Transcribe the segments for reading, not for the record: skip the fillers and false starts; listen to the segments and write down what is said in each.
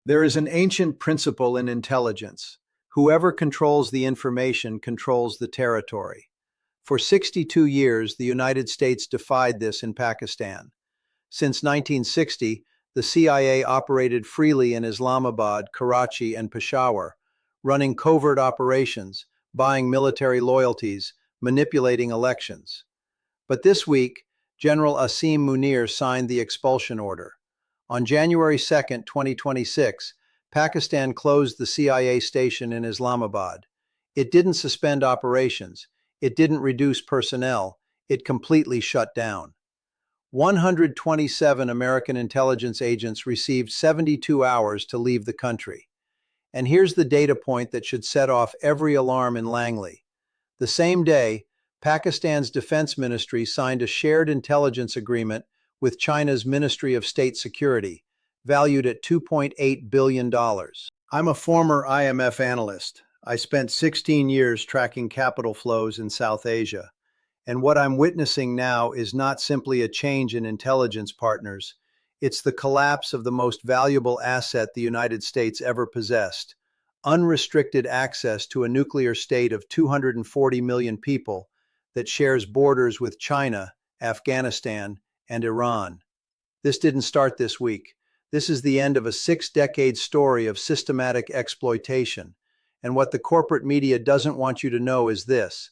There is an ancient principle in intelligence. Whoever controls the information controls the territory. For 62 years, the United States defied this in Pakistan. Since 1960, the CIA operated freely in Islamabad, Karachi, and Peshawar, running covert operations, buying military loyalties, manipulating elections. But this week, General Asim Munir signed the expulsion order. On January 2, 2026, Pakistan closed the CIA station in Islamabad. It didn't suspend operations. It didn't reduce personnel. It completely shut down. 127 American intelligence agents received 72 hours to leave the country. And here's the data point that should set off every alarm in Langley. The same day, Pakistan's Defense Ministry signed a shared intelligence agreement with China's Ministry of State Security, valued at $2.8 billion. I'm a former IMF analyst. I spent 16 years tracking capital flows in South Asia. And what I'm witnessing now is not simply a change in intelligence partners. It's the collapse of the most valuable asset the United States ever possessed: unrestricted access to a nuclear state of 240 million people that shares borders with China, Afghanistan, and Iran. This didn't start this week. This is the end of a 6-decade story of systematic exploitation. And what the corporate media doesn't want you to know is this: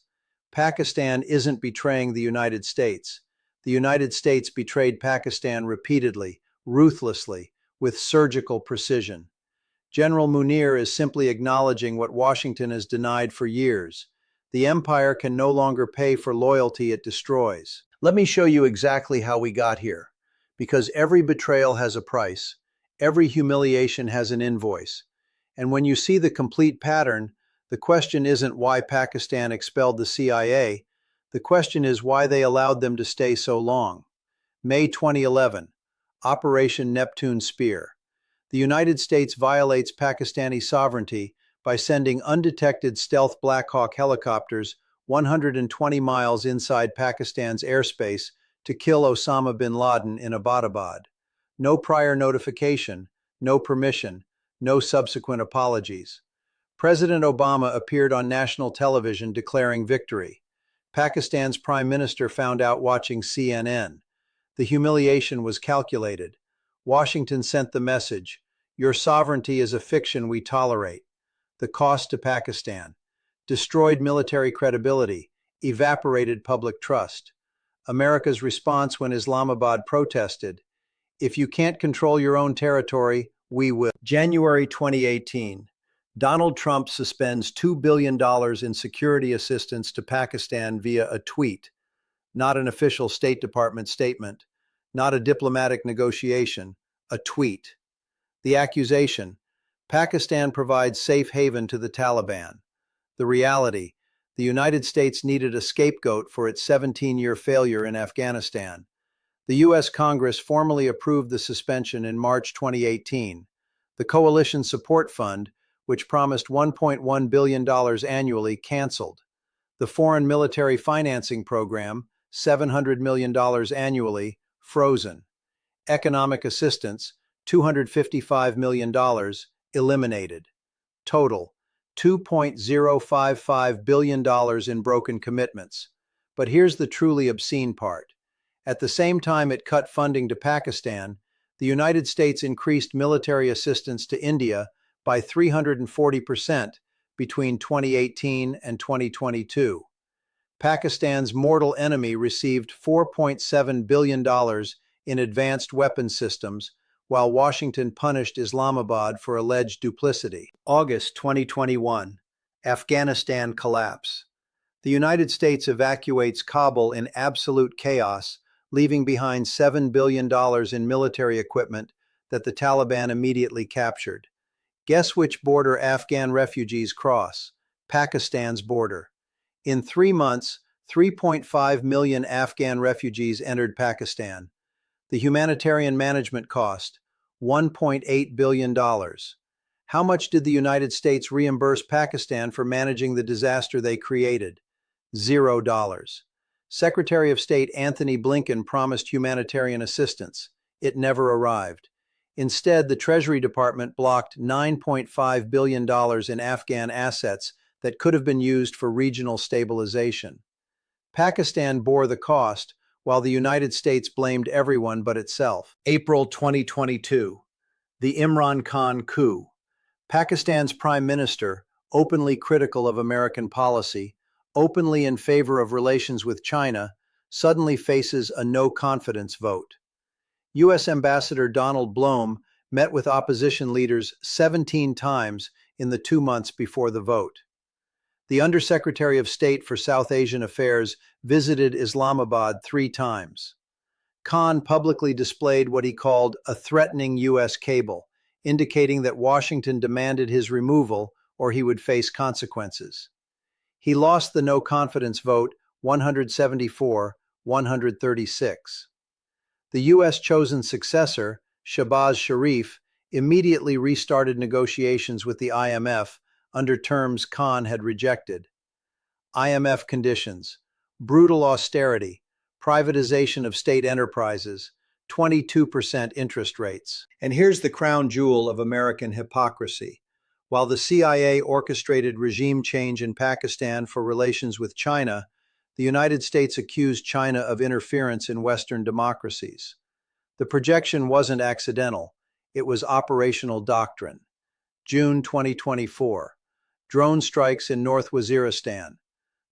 Pakistan isn't betraying the United States. The United States betrayed Pakistan repeatedly, ruthlessly, with surgical precision. General Munir is simply acknowledging what Washington has denied for years. The empire can no longer pay for loyalty it destroys. Let me show you exactly how we got here. Because every betrayal has a price, every humiliation has an invoice. And when you see the complete pattern, the question isn't why Pakistan expelled the CIA. The question is why they allowed them to stay so long. May 2011, Operation Neptune Spear. The United States violates Pakistani sovereignty by sending undetected stealth Black Hawk helicopters 120 miles inside Pakistan's airspace to kill Osama bin Laden in Abbottabad. No prior notification, no permission, no subsequent apologies. President Obama appeared on national television declaring victory. Pakistan's prime minister found out watching CNN. The humiliation was calculated. Washington sent the message: your sovereignty is a fiction we tolerate. The cost to Pakistan: destroyed military credibility, evaporated public trust. America's response when Islamabad protested: if you can't control your own territory, we will. January 2018. Donald Trump suspends $2 billion in security assistance to Pakistan via a tweet. Not an official State Department statement, not a diplomatic negotiation, a tweet. The accusation: Pakistan provides safe haven to the Taliban. The reality: the United States needed a scapegoat for its 17-year failure in Afghanistan. The U.S. Congress formally approved the suspension in March 2018. The Coalition Support Fund, which promised $1.1 billion annually, canceled. The Foreign Military Financing Program, $700 million annually, frozen. Economic assistance, $255 million, eliminated. Total: $2.055 billion in broken commitments. But here's the truly obscene part. At the same time it cut funding to Pakistan, the United States increased military assistance to India by 340% between 2018 and 2022. Pakistan's mortal enemy received $4.7 billion in advanced weapons systems, while Washington punished Islamabad for alleged duplicity. August 2021, Afghanistan collapse. The United States evacuates Kabul in absolute chaos, leaving behind $7 billion in military equipment that the Taliban immediately captured. Guess which border Afghan refugees cross? Pakistan's border. In 3 months, 3.5 million Afghan refugees entered Pakistan. The humanitarian management cost: $1.8 billion. How much did the United States reimburse Pakistan for managing the disaster they created? $0. Secretary of State Anthony Blinken promised humanitarian assistance. It never arrived. Instead, the Treasury Department blocked $9.5 billion in Afghan assets that could have been used for regional stabilization. Pakistan bore the cost, while the United States blamed everyone but itself. April 2022. The Imran Khan coup. Pakistan's prime minister, openly critical of American policy, openly in favor of relations with China, suddenly faces a no-confidence vote. U.S. Ambassador Donald Blome met with opposition leaders 17 times in the 2 months before the vote. The Undersecretary of State for South Asian Affairs visited Islamabad 3 times. Khan publicly displayed what he called a threatening U.S. cable, indicating that Washington demanded his removal or he would face consequences. He lost the no-confidence vote 174-136. The U.S. chosen successor, Shahbaz Sharif, immediately restarted negotiations with the IMF under terms Khan had rejected. IMF conditions: brutal austerity, privatization of state enterprises, 22% interest rates. And here's the crown jewel of American hypocrisy. While the CIA orchestrated regime change in Pakistan for relations with China, the United States accused China of interference in Western democracies. The projection wasn't accidental, it was operational doctrine. June 2024. Drone strikes in North Waziristan.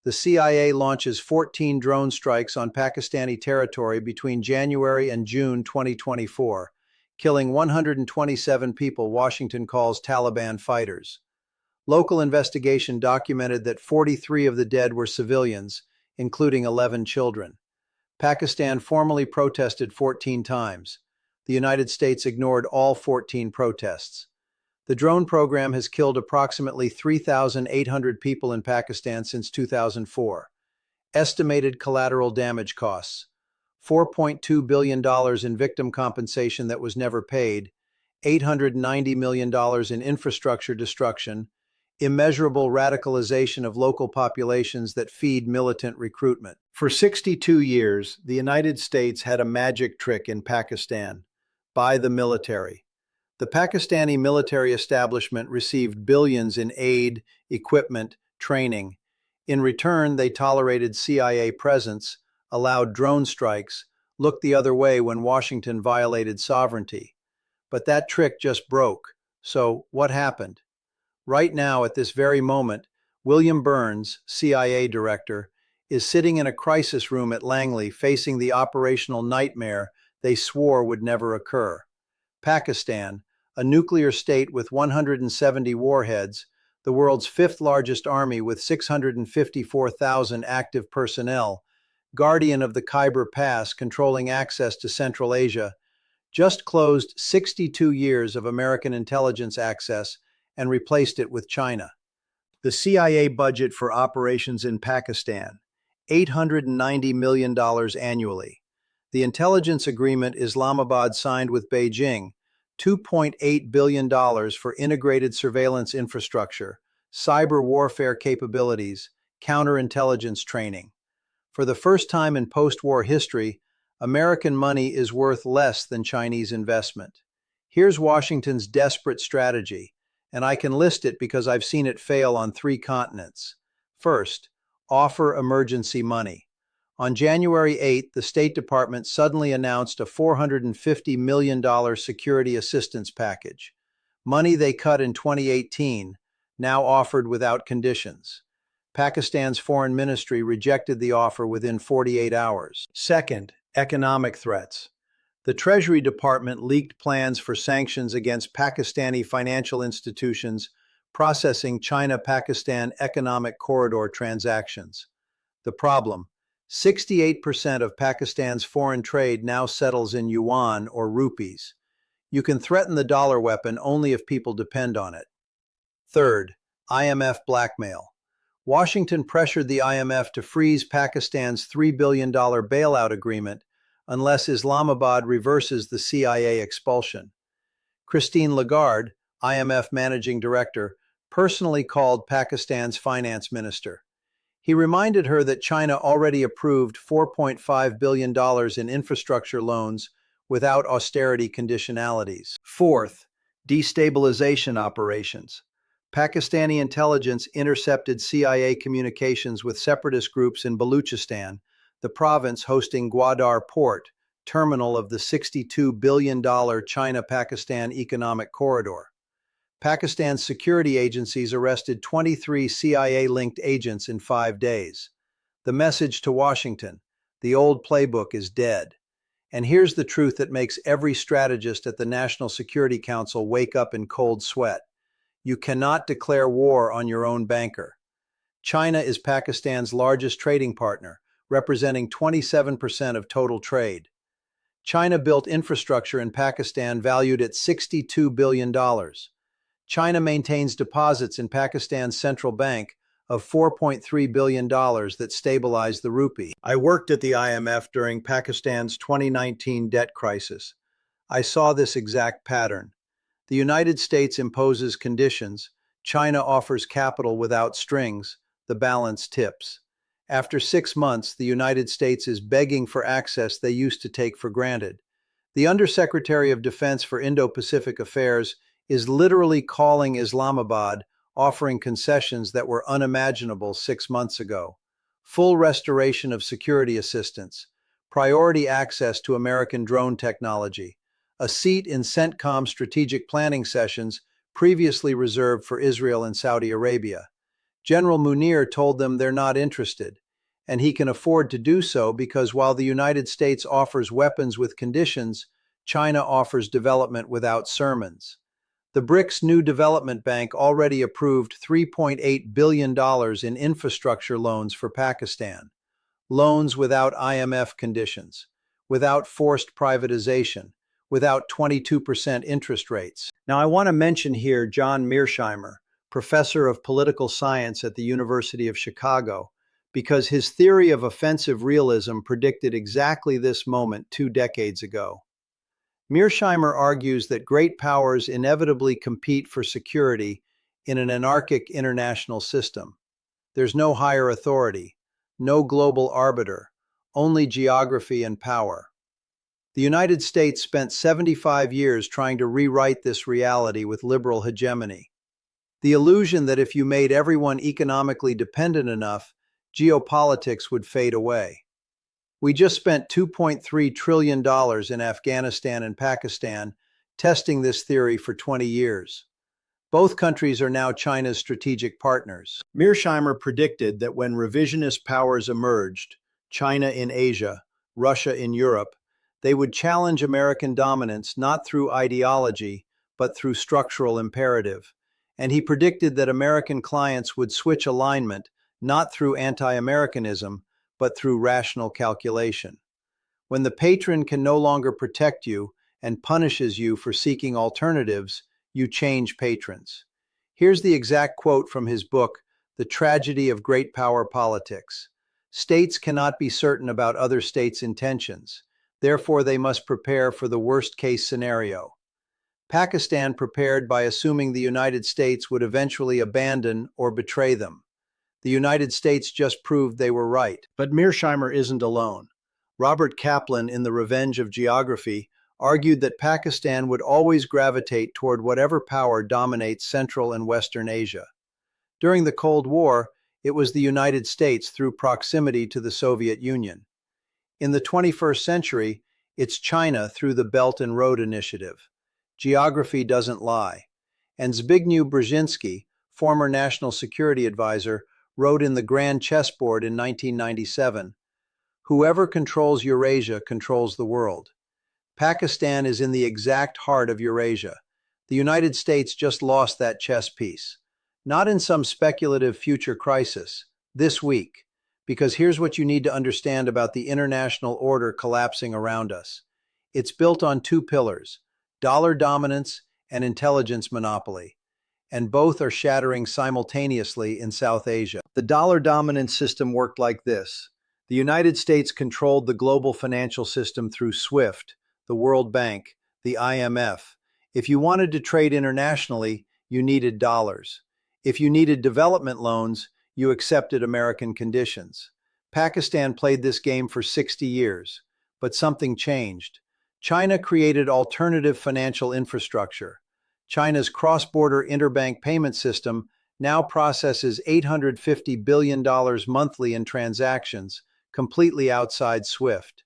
The CIA launches 14 drone strikes on Pakistani territory between January and June 2024, killing 127 people Washington calls Taliban fighters. Local investigation documented that 43 of the dead were civilians, including 11 children. Pakistan formally protested 14 times. The United States ignored all 14 protests. The drone program has killed approximately 3,800 people in Pakistan since 2004. Estimated collateral damage costs: $4.2 billion in victim compensation that was never paid, $890 million in infrastructure destruction, immeasurable radicalization of local populations that feed militant recruitment. For 62 years, the United States had a magic trick in Pakistan: buy the military. The Pakistani military establishment received billions in aid, equipment, training. In return, they tolerated CIA presence, allowed drone strikes, looked the other way when Washington violated sovereignty. But that trick just broke. So, what happened? Right now, at this very moment, William Burns, CIA director, is sitting in a crisis room at Langley facing the operational nightmare they swore would never occur. Pakistan, a nuclear state with 170 warheads, the world's 5th largest army with 654,000 active personnel, guardian of the Khyber Pass controlling access to Central Asia, just closed 62 years of American intelligence access and replaced it with China. The CIA budget for operations in Pakistan, $890 million annually. The intelligence agreement Islamabad signed with Beijing, $2.8 billion for integrated surveillance infrastructure, cyber warfare capabilities, counterintelligence training. For the first time in post-war history, American money is worth less than Chinese investment. Here's Washington's desperate strategy, and I can list it because I've seen it fail on 3 continents. First, offer emergency money. On January 8th, the State Department suddenly announced a $450 million security assistance package. Money they cut in 2018, now offered without conditions. Pakistan's foreign ministry rejected the offer within 48 hours. Second, economic threats. The Treasury Department leaked plans for sanctions against Pakistani financial institutions processing China-Pakistan economic corridor transactions. The problem: 68% of Pakistan's foreign trade now settles in yuan or rupees. You can threaten the dollar weapon only if people depend on it. Third, IMF blackmail. Washington pressured the IMF to freeze Pakistan's $3 billion bailout agreement unless Islamabad reverses the CIA expulsion. Christine Lagarde, IMF managing director, personally called Pakistan's finance minister. He reminded her that China already approved $4.5 billion in infrastructure loans without austerity conditionalities. Fourth, destabilization operations. Pakistani intelligence intercepted CIA communications with separatist groups in Baluchistan, the province hosting Gwadar Port, terminal of the $62 billion China-Pakistan economic corridor. Pakistan's security agencies arrested 23 CIA-linked agents in 5 days. The message to Washington: the old playbook is dead. And here's the truth that makes every strategist at the National Security Council wake up in cold sweat. You cannot declare war on your own banker. China is Pakistan's largest trading partner, representing 27% of total trade. China built infrastructure in Pakistan valued at $62 billion. China maintains deposits in Pakistan's central bank of $4.3 billion that stabilize the rupee. I worked at the IMF during Pakistan's 2019 debt crisis. I saw this exact pattern. The United States imposes conditions, China offers capital without strings, the balance tips. After 6 months, the United States is begging for access they used to take for granted. The Undersecretary of Defense for Indo-Pacific Affairs is literally calling Islamabad, offering concessions that were unimaginable 6 months ago. Full restoration of security assistance, priority access to American drone technology, a seat in CENTCOM strategic planning sessions previously reserved for Israel and Saudi Arabia. General Munir told them they're not interested, and he can afford to do so because while the United States offers weapons with conditions, China offers development without sermons. The BRICS New Development Bank already approved $3.8 billion in infrastructure loans for Pakistan. Loans without IMF conditions, without forced privatization, without 22% interest rates. Now, I want to mention here John Mearsheimer, professor of political science at the University of Chicago, because his theory of offensive realism predicted exactly this moment 2 decades ago. Mearsheimer argues that great powers inevitably compete for security in an anarchic international system. There's no higher authority, no global arbiter, only geography and power. The United States spent 75 years trying to rewrite this reality with liberal hegemony. The illusion that if you made everyone economically dependent enough, geopolitics would fade away. We just spent $2.3 trillion in Afghanistan and Pakistan testing this theory for 20 years. Both countries are now China's strategic partners. Mearsheimer predicted that when revisionist powers emerged, China in Asia, Russia in Europe, they would challenge American dominance not through ideology, but through structural imperative. And he predicted that American clients would switch alignment not through anti-Americanism, but through rational calculation. When the patron can no longer protect you and punishes you for seeking alternatives, you change patrons. Here's the exact quote from his book, The Tragedy of Great Power Politics. States cannot be certain about other states' intentions. Therefore, they must prepare for the worst-case scenario. Pakistan prepared by assuming the United States would eventually abandon or betray them. The United States just proved they were right. But Mearsheimer isn't alone. Robert Kaplan in The Revenge of Geography argued that Pakistan would always gravitate toward whatever power dominates Central and Western Asia. During the Cold War, it was the United States through proximity to the Soviet Union. In the 21st century, it's China through the Belt and Road Initiative. Geography doesn't lie. And Zbigniew Brzezinski, former national security advisor, wrote in The Grand Chessboard in 1997, "Whoever controls Eurasia controls the world." Pakistan is in the exact heart of Eurasia. The United States just lost that chess piece. Not in some speculative future crisis, this week. Because here's what you need to understand about the international order collapsing around us. It's built on 2 pillars, dollar dominance and intelligence monopoly. And both are shattering simultaneously in South Asia. The dollar dominance system worked like this. The United States controlled the global financial system through SWIFT, the World Bank, the IMF. If you wanted to trade internationally, you needed dollars. If you needed development loans, you accepted American conditions. Pakistan played this game for 60 years, but something changed. China created alternative financial infrastructure. China's cross-border interbank payment system now processes $850 billion monthly in transactions, completely outside SWIFT.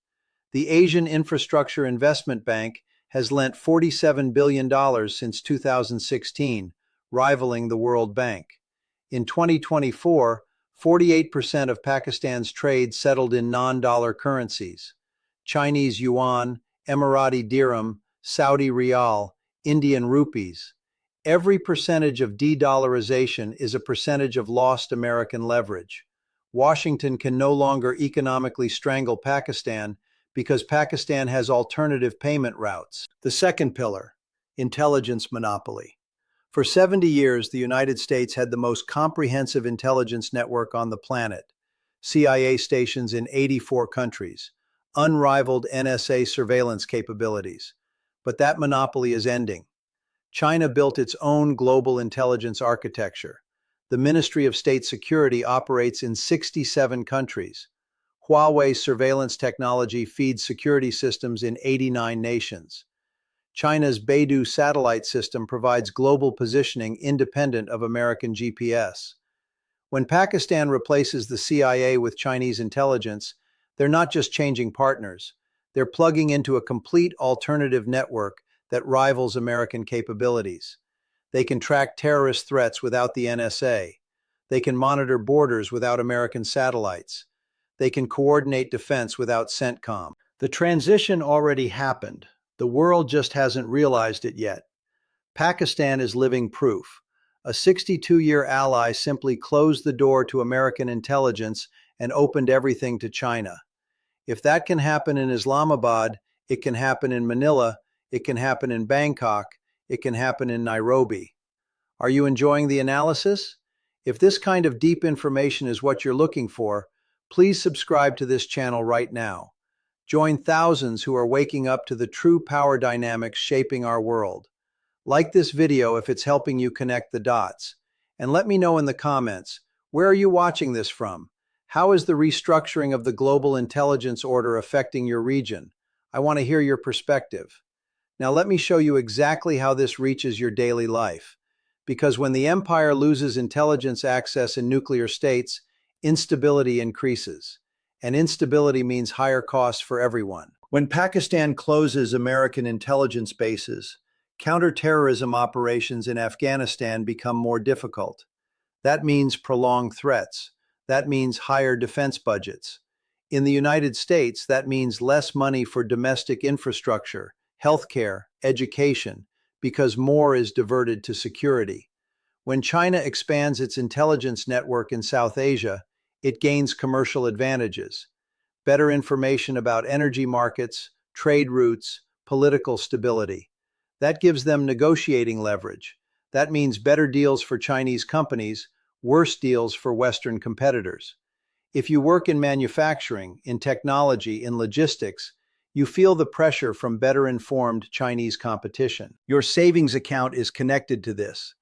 The Asian Infrastructure Investment Bank has lent $47 billion since 2016, rivaling the World Bank. In 2024, 48% of Pakistan's trade settled in non-dollar currencies. Chinese yuan, Emirati dirham, Saudi riyal, Indian rupees. Every percentage of de-dollarization is a percentage of lost American leverage. Washington can no longer economically strangle Pakistan because Pakistan has alternative payment routes. The second pillar, intelligence monopoly. For 70 years, the United States had the most comprehensive intelligence network on the planet. CIA stations in 84 countries, unrivaled NSA surveillance capabilities. But that monopoly is ending. China built its own global intelligence architecture. The Ministry of State Security operates in 67 countries. Huawei's surveillance technology feeds security systems in 89 nations. China's Beidou satellite system provides global positioning independent of American GPS. When Pakistan replaces the CIA with Chinese intelligence, they're not just changing partners. They're plugging into a complete alternative network that rivals American capabilities. They can track terrorist threats without the NSA. They can monitor borders without American satellites. They can coordinate defense without CENTCOM. The transition already happened. The world just hasn't realized it yet. Pakistan is living proof. A 62-year ally simply closed the door to American intelligence and opened everything to China. If that can happen in Islamabad, it can happen in Manila, it can happen in Bangkok, it can happen in Nairobi. Are you enjoying the analysis? If this kind of deep information is what you're looking for, please subscribe to this channel right now. Join thousands who are waking up to the true power dynamics shaping our world. Like this video if it's helping you connect the dots. And let me know in the comments, where are you watching this from? How is the restructuring of the global intelligence order affecting your region? I want to hear your perspective. Now let me show you exactly how this reaches your daily life. Because when the empire loses intelligence access in nuclear states, instability increases. And instability means higher costs for everyone. When Pakistan closes American intelligence bases, counterterrorism operations in Afghanistan become more difficult. That means prolonged threats. That means higher defense budgets. In the United States, that means less money for domestic infrastructure, healthcare, education, because more is diverted to security. When China expands its intelligence network in South Asia, it gains commercial advantages. Better information about energy markets, trade routes, political stability. That gives them negotiating leverage. That means better deals for Chinese companies, worse deals for Western competitors. If you work in manufacturing, in technology, in logistics, you feel the pressure from better informed Chinese competition. Your savings account is connected to this.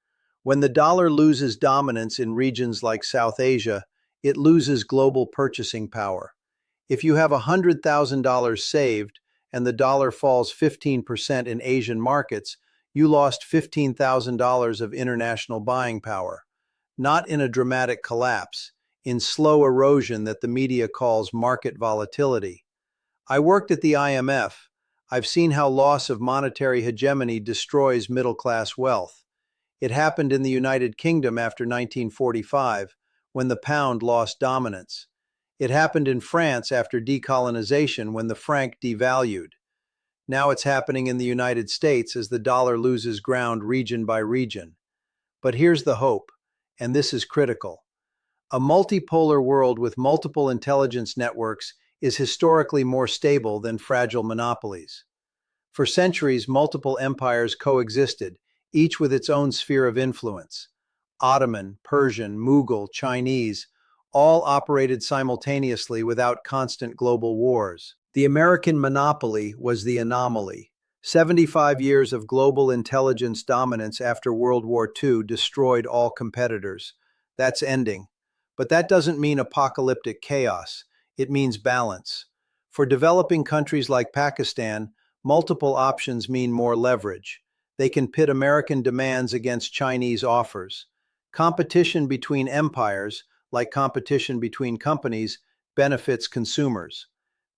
When the dollar loses dominance in regions like South Asia, it loses global purchasing power. If you have $100,000 saved and the dollar falls 15% in Asian markets, you lost $15,000 of international buying power. Not in a dramatic collapse, in slow erosion that the media calls market volatility. I worked at the IMF. I've seen how loss of monetary hegemony destroys middle-class wealth. It happened in the United Kingdom after 1945, when the pound lost dominance. It happened in France after decolonization when the franc devalued. Now it's happening in the United States as the dollar loses ground region by region. But here's the hope, and this is critical. A multipolar world with multiple intelligence networks is historically more stable than fragile monopolies. For centuries, multiple empires coexisted, each with its own sphere of influence. Ottoman, Persian, Mughal, Chinese, all operated simultaneously without constant global wars. The American monopoly was the anomaly. 75 years of global intelligence dominance after World War II destroyed all competitors. That's ending. But that doesn't mean apocalyptic chaos. It means balance. For developing countries like Pakistan, Multiple options mean more leverage. They can pit American demands against Chinese offers. Competition between empires, like competition between companies, benefits consumers.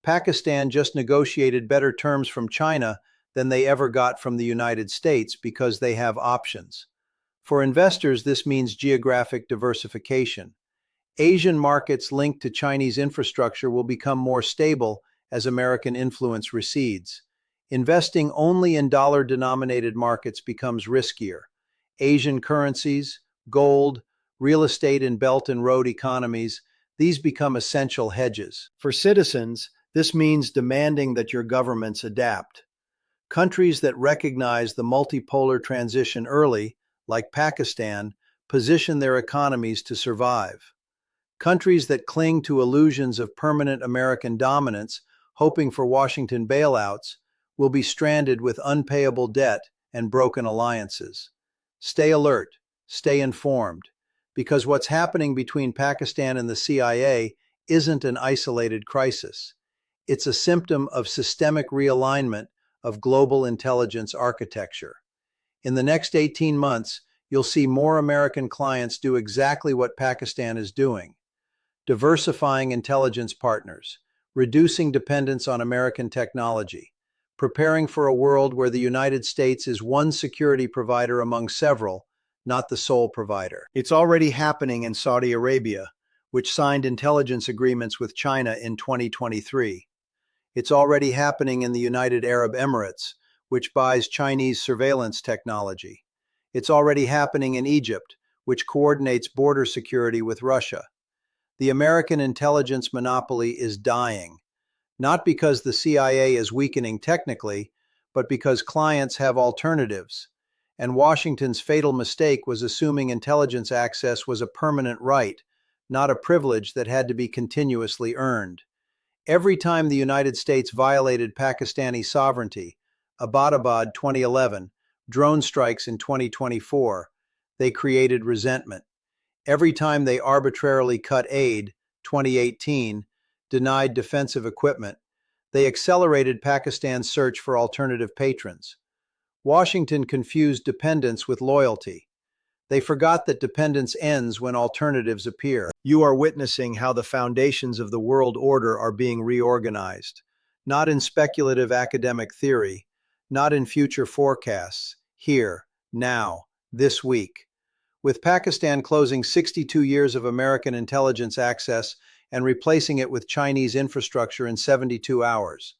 Pakistan just negotiated better terms from China than they ever got from the United States because they have options. For investors, this means geographic diversification. Asian markets linked to Chinese infrastructure will become more stable as American influence recedes. Investing only in dollar-denominated markets becomes riskier. Asian currencies, gold, real estate in Belt and Road economies, these become essential hedges. For citizens, this means demanding that your governments adapt. Countries that recognize the multipolar transition early, like Pakistan, position their economies to survive. Countries that cling to illusions of permanent American dominance, hoping for Washington bailouts, will be stranded with unpayable debt and broken alliances. Stay alert, stay informed, because what's happening between Pakistan and the CIA isn't an isolated crisis. It's a symptom of systemic realignment of global intelligence architecture. In the next 18 months, you'll see more American clients do exactly what Pakistan is doing: diversifying intelligence partners, reducing dependence on American technology, preparing for a world where the United States is one security provider among several, not the sole provider. It's already happening in Saudi Arabia, which signed intelligence agreements with China in 2023. It's already happening in the United Arab Emirates, which buys Chinese surveillance technology. It's already happening in Egypt, which coordinates border security with Russia. The American intelligence monopoly is dying, not because the CIA is weakening technically, but because clients have alternatives. And Washington's fatal mistake was assuming intelligence access was a permanent right, not a privilege that had to be continuously earned. Every time the United States violated Pakistani sovereignty, Abbottabad 2011, drone strikes in 2024, they created resentment. Every time they arbitrarily cut aid, 2018, denied defensive equipment, they accelerated Pakistan's search for alternative patrons. Washington confused dependence with loyalty. They forgot that dependence ends when alternatives appear. You are witnessing how the foundations of the world order are being reorganized, not in speculative academic theory, not in future forecasts, here, now, this week. With Pakistan closing 62 years of American intelligence access and replacing it with Chinese infrastructure in 72 hours.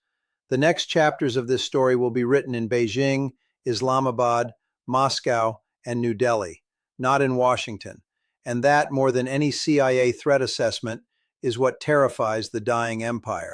The next chapters of this story will be written in Beijing, Islamabad, Moscow, and New Delhi, not in Washington. And that, more than any CIA threat assessment, is what terrifies the dying empire.